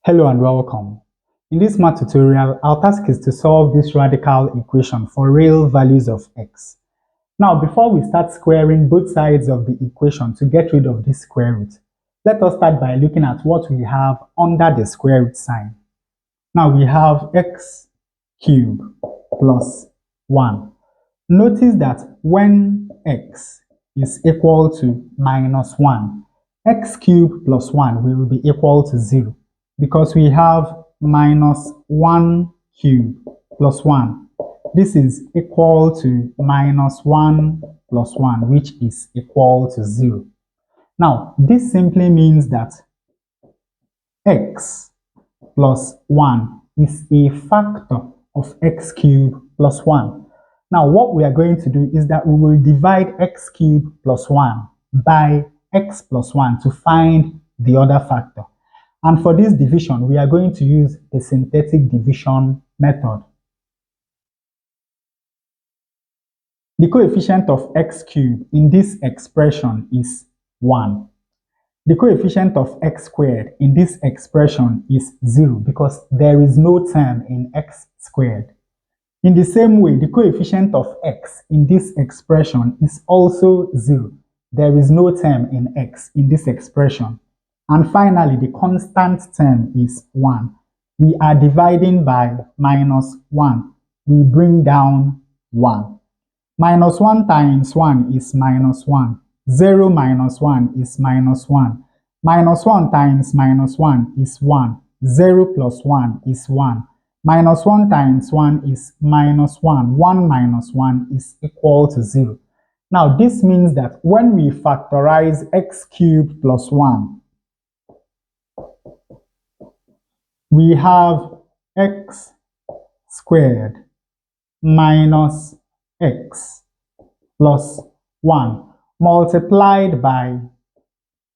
Hello and welcome. In this math tutorial, our task is to solve this radical equation for real values of x. Now, before we start squaring both sides of the equation to get rid of this square root, let us start by looking at what we have under the square root sign. Now, we have x cubed plus 1. Notice that when x is equal to minus 1, x cubed plus 1 will be equal to 0 because we have minus 1 cubed plus 1. This is equal to minus 1 plus 1, which is equal to 0. Now, this simply means that x plus 1 is a factor of x cubed plus 1. Now, what we are going to do is that we will divide x cubed plus 1 by x plus 1 to find the other factor. And for this division, we are going to use the synthetic division method. The coefficient of x cubed in this expression is 1. The coefficient of x squared in this expression is 0 because there is no term in x squared. In the same way, the coefficient of x in this expression is also 0. There is no term in x in this expression. And finally, the constant term is 1. We are dividing by minus 1. We bring down 1. Minus 1 times 1 is minus 1. 0 minus 1 is minus 1. Minus 1 times minus 1 is 1. 0 plus 1 is 1. Minus 1 times 1 is minus 1. 1 minus 1 is equal to 0. Now, this means that when we factorize x cubed plus 1, we have x squared minus x plus 1 multiplied by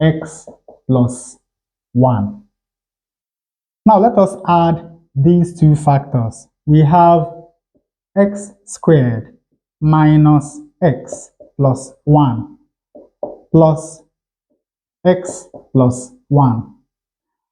x plus 1. Now let us add these two factors. We have x squared minus x plus 1 plus x plus 1.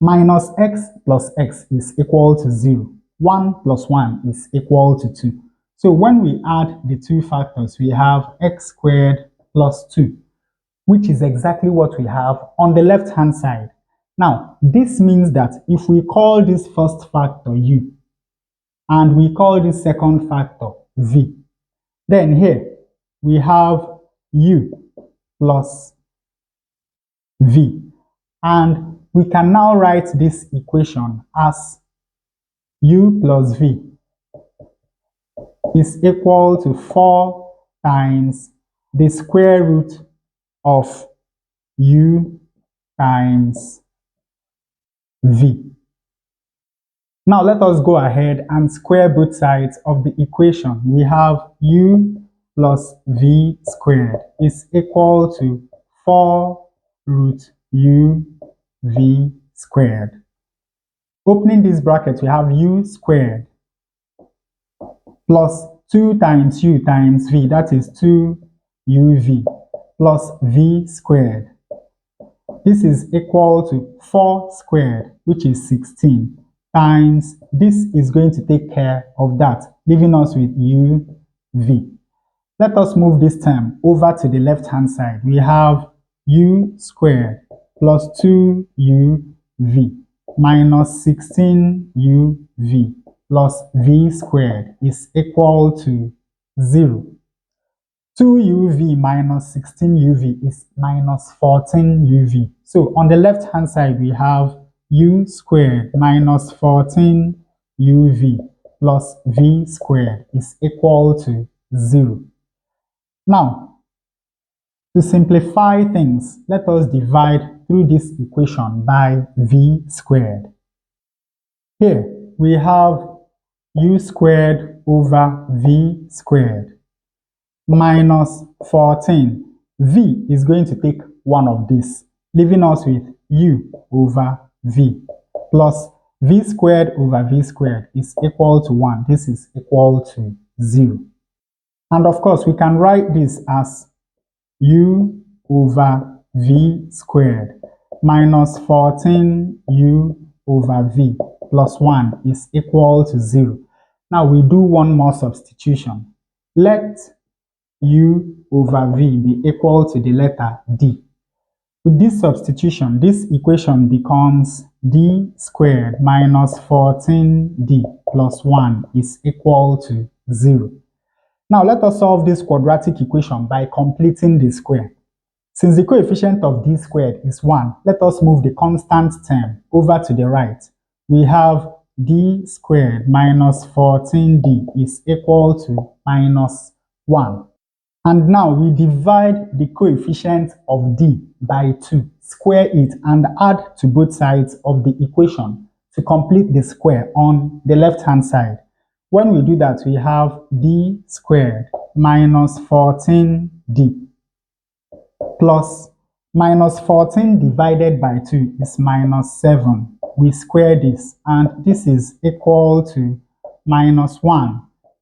Minus x plus x is equal to 0. 1 plus 1 is equal to 2. So when we add the two factors, we have x squared plus 2, which is exactly what we have on the left-hand side. Now, this means that if we call this first factor u, and we call this second factor v, then here we have u plus v. And we can now write this equation as u plus v is equal to 4 times the square root of u times v. Now let us go ahead and square both sides of the equation. We have u plus v squared is equal to 4 root u v squared. Opening this bracket, we have u squared plus 2 times u times v, that is 2uv, plus v squared. This is equal to 4 squared, which is 16, times this is going to take care of that, leaving us with uv. Let us move this term over to the left-hand side. We have u squared plus 2uv minus 16uv plus v squared is equal to 0. 2uv minus 16uv is minus 14uv. So on the left-hand side, we have u squared minus 14uv plus v squared is equal to 0. Now, to simplify things, let us divide through this equation by v squared. Here, we have u squared over v squared minus 14. V is going to take one of these, leaving us with u over v plus v squared over v squared is equal to 1. This is equal to 0. And of course, we can write this as u over v squared minus 14u over v plus 1 is equal to 0. Now we do one more substitution. Let u over v be equal to the letter d. With this substitution, this equation becomes d squared minus 14d plus 1 is equal to 0. Now let us solve this quadratic equation by completing the square. Since the coefficient of d squared is 1, let us move the constant term over to the right. We have d squared minus 14d is equal to minus 1. And now we divide the coefficient of d by 2, square it, and add to both sides of the equation to complete the square on the left-hand side. When we do that, we have d squared minus 14d plus minus 14 divided by 2 is minus 7. We square this, and this is equal to minus 1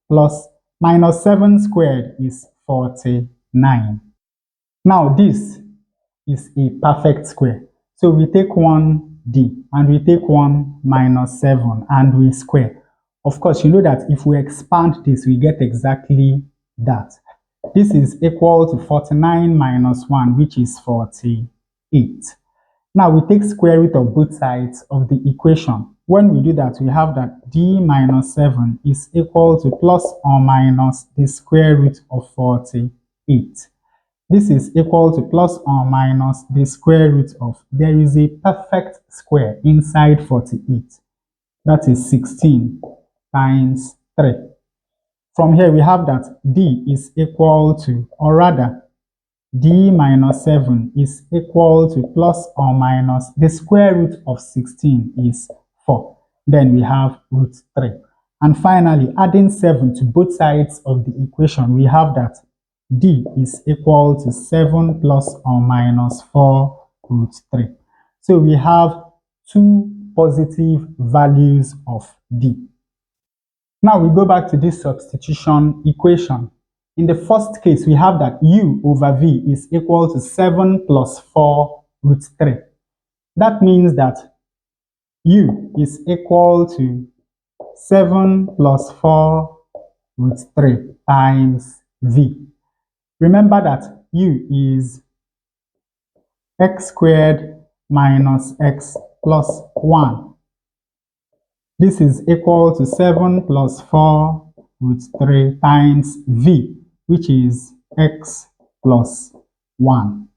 plus minus 7 squared is 49. Now this is a perfect square. So we take one d and we take one minus 7 and we square. Of course, you know that if we expand this, we get exactly that. This is equal to 49 minus 1, which is 48. Now we take square root of both sides of the equation. When we do that, we have that d minus 7 is equal to plus or minus the square root of 48. This is equal to plus or minus the square root of, there is a perfect square inside 48. That is 16 times 3. From here, we have that d is equal to, or rather, d minus 7 is equal to plus or minus the square root of 16 is 4. Then we have root 3. And finally, adding 7 to both sides of the equation, we have that d is equal to 7 plus or minus 4 root 3. So we have two positive values of d. Now we go back to this substitution equation. In the first case, we have that u over v is equal to 7 plus 4 root 3. That means that u is equal to 7 plus 4 root 3 times v. Remember that u is x squared minus x plus 1. This is equal to 7 plus 4 root 3 times v, which is x plus 1.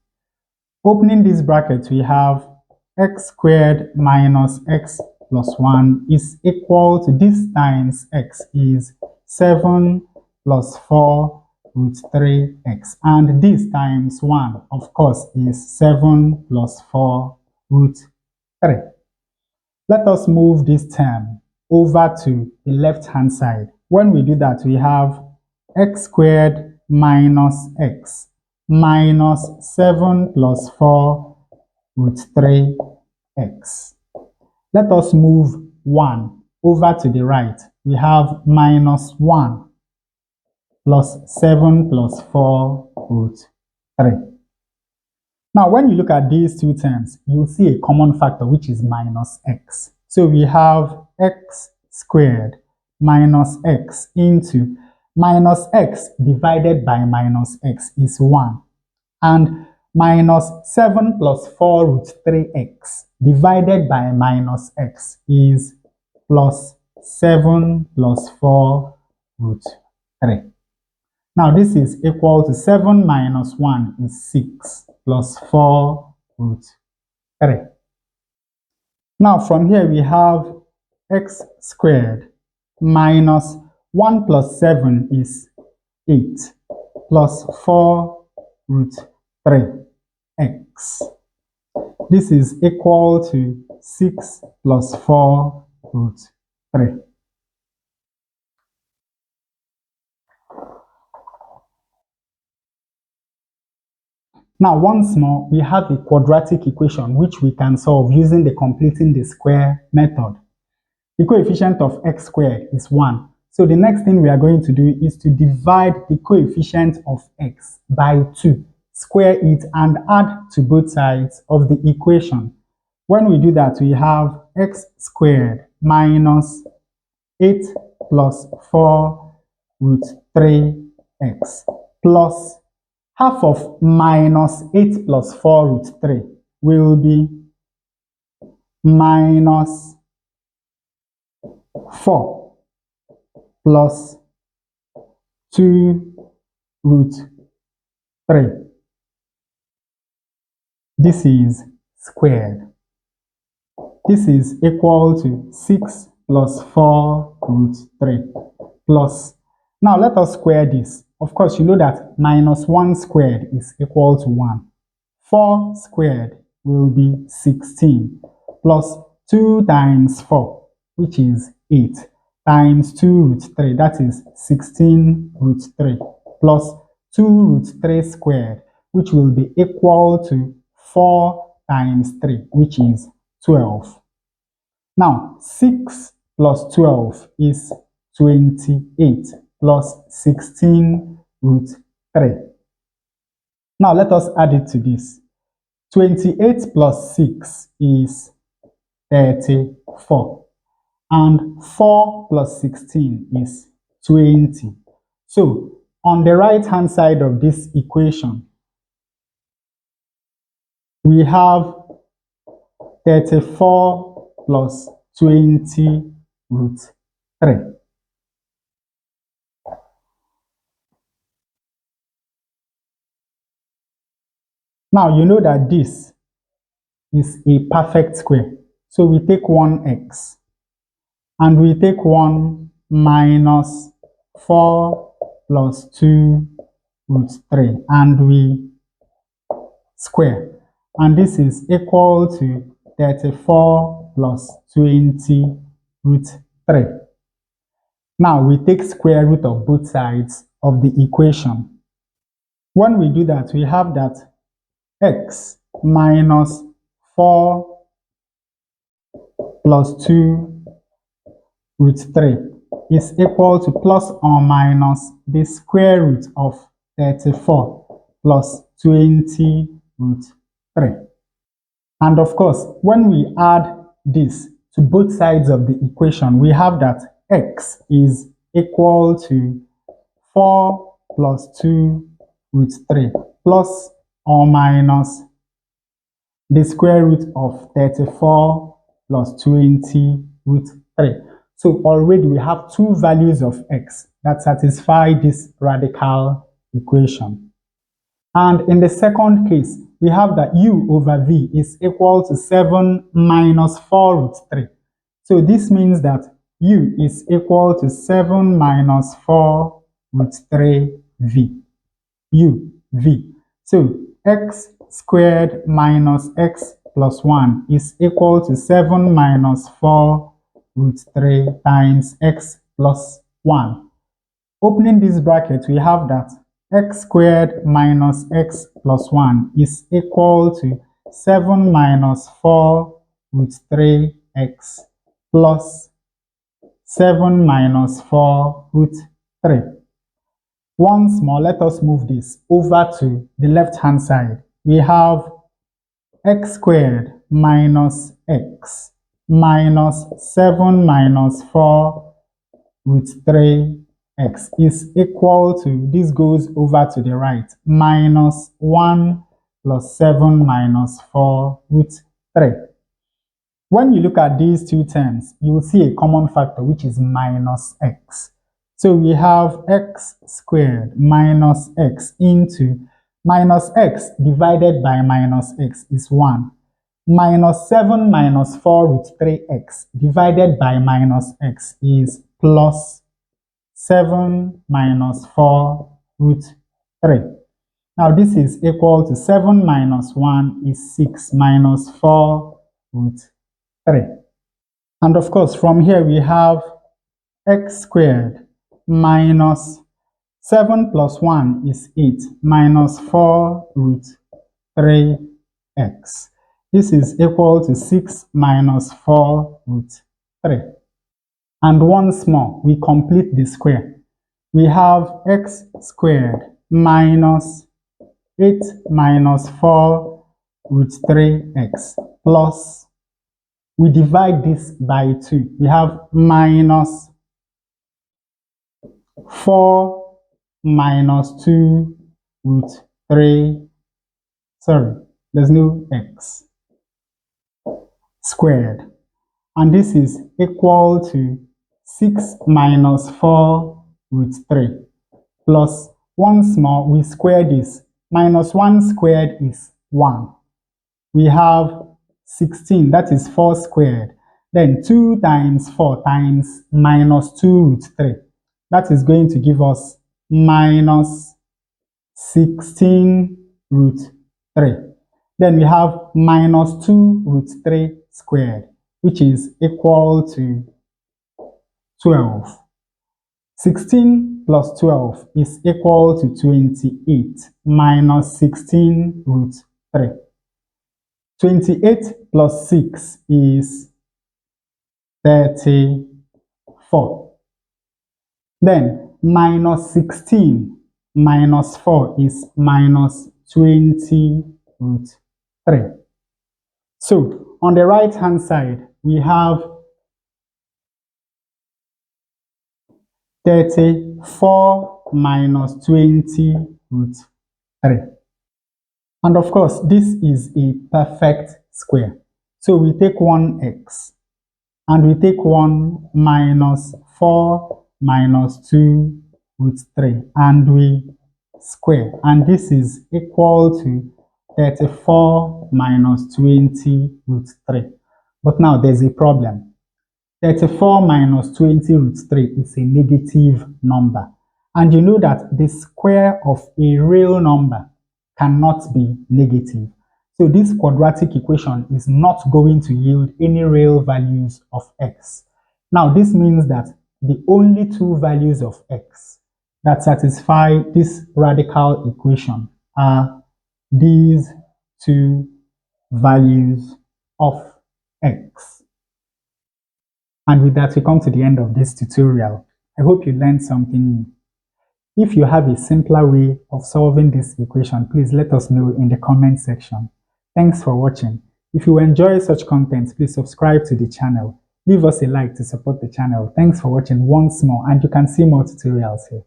Opening this bracket, we have x squared minus x plus 1 is equal to, this times x is 7 plus 4 root 3x. And this times 1, of course, is 7 plus 4 root 3. Let us move this term over to the left-hand side. When we do that, we have x squared minus x minus 7 plus 4 root 3x. Let us move 1 over to the right. We have minus 1 plus 7 plus 4 root 3. Now, when you look at these two terms, you'll see a common factor, which is minus x. So we have x squared minus x into minus x divided by minus x is 1. And minus 7 plus 4 root 3x divided by minus x is plus 7 plus 4 root 3. Now this is equal to 7 minus 1 is 6 plus 4 root 3. Now from here we have x squared minus 1 plus 7 is 8 plus 4 root 3x. This is equal to 6 plus 4 root 3. Now, once more, we have a quadratic equation which we can solve using the completing the square method. The coefficient of x squared is 1. So the next thing we are going to do is to divide the coefficient of x by 2, square it, and add to both sides of the equation. When we do that, we have x squared minus 8 plus 4 root 3x plus half of minus 8 plus 4 root 3 will be minus 4 plus 2 root 3. This is squared. This is equal to 6 plus 4 root 3 plus. Now let us square this. Of course, you know that minus 1 squared is equal to 1. 4 squared will be 16 plus 2 times 4, which is 8, times 2 root 3, that is 16 root 3, plus 2 root 3 squared, which will be equal to 4 times 3, which is 12. Now, 6 plus 12 is 28 plus 16 root 3. Now, let us add it to this. 28 plus 6 is 34. And 4 plus 16 is 20. So, on the right-hand side of this equation, we have 34 plus 20 root 3. Now, you know that this is a perfect square. So, we take 1x and we take 1 minus 4 plus 2 root 3 and we square. And this is equal to 34 plus 20 root 3. Now we take square root of both sides of the equation. When we do that, we have that x minus 4 plus 2 root 3 is equal to plus or minus the square root of 34 plus 20 root 3. And of course, when we add this to both sides of the equation, we have that x is equal to 4 plus 2 root 3 plus or minus the square root of 34 plus 20 root 3. So already we have two values of x that satisfy this radical equation. And in the second case, we have that u over v is equal to 7 minus 4 root 3. So this means that u is equal to 7 minus 4 root 3 v. U, v. So x squared minus x plus 1 is equal to 7 minus 4 root 3 times x plus 1. Opening this bracket, we have that x squared minus x plus 1 is equal to 7 minus 4 root 3x plus 7 minus 4 root 3. Once more, let us move this over to the left-hand side. We have x squared minus x minus 7 minus 4 root 3x is equal to, this goes over to the right, minus 1 plus 7 minus 4 root 3. When you look at these two terms, you will see a common factor, which is minus x. So we have x squared minus x into minus x divided by minus x is 1. Minus 7 minus 4 root 3x divided by minus x is plus 7 minus 4 root 3. Now this is equal to 7 minus 1 is 6 minus 4 root 3. And of course, from here we have x squared minus 7 plus 1 is 8 minus 4 root 3x. This is equal to 6 minus 4 root 3. And once more, we complete the square. We have x squared minus 8 minus 4 root 3x plus We divide this by 2. We have minus 4 minus 2 root 3. Sorry, there's no x squared. And this is equal to 6 minus 4 root 3 plus, once more, we square this. Minus 1 squared is 1. We have 16, that is 4 squared. Then 2 times 4 times minus 2 root 3. That is going to give us minus 16 root 3. Then we have minus 2 root 3 squared, which is equal to 12. 16 plus 12 is equal to 28 minus 16 root 3. 28 plus 6 is 34. Then minus 16 minus 4 is minus 20 root 3. So on the right hand side, we have 34 minus 20 root 3. And of course, this is a perfect square. So we take 1x and we take 1 minus 4 minus 2 root 3 and we square. And this is equal to 34 minus 20 root 3. But now there's a problem. 34 minus 20 root 3 is a negative number. And you know that the square of a real number cannot be negative. So this quadratic equation is not going to yield any real values of x. Now this means that the only two values of x that satisfy this radical equation are these two values of x. And with that, we come to the end of this tutorial. I hope you learned something new. If you have a simpler way of solving this equation, please let us know in the comment section. Thanks for watching. If you enjoy such content, please subscribe to the channel. Leave us a like to support the channel. Thanks for watching once more, and you can see more tutorials here.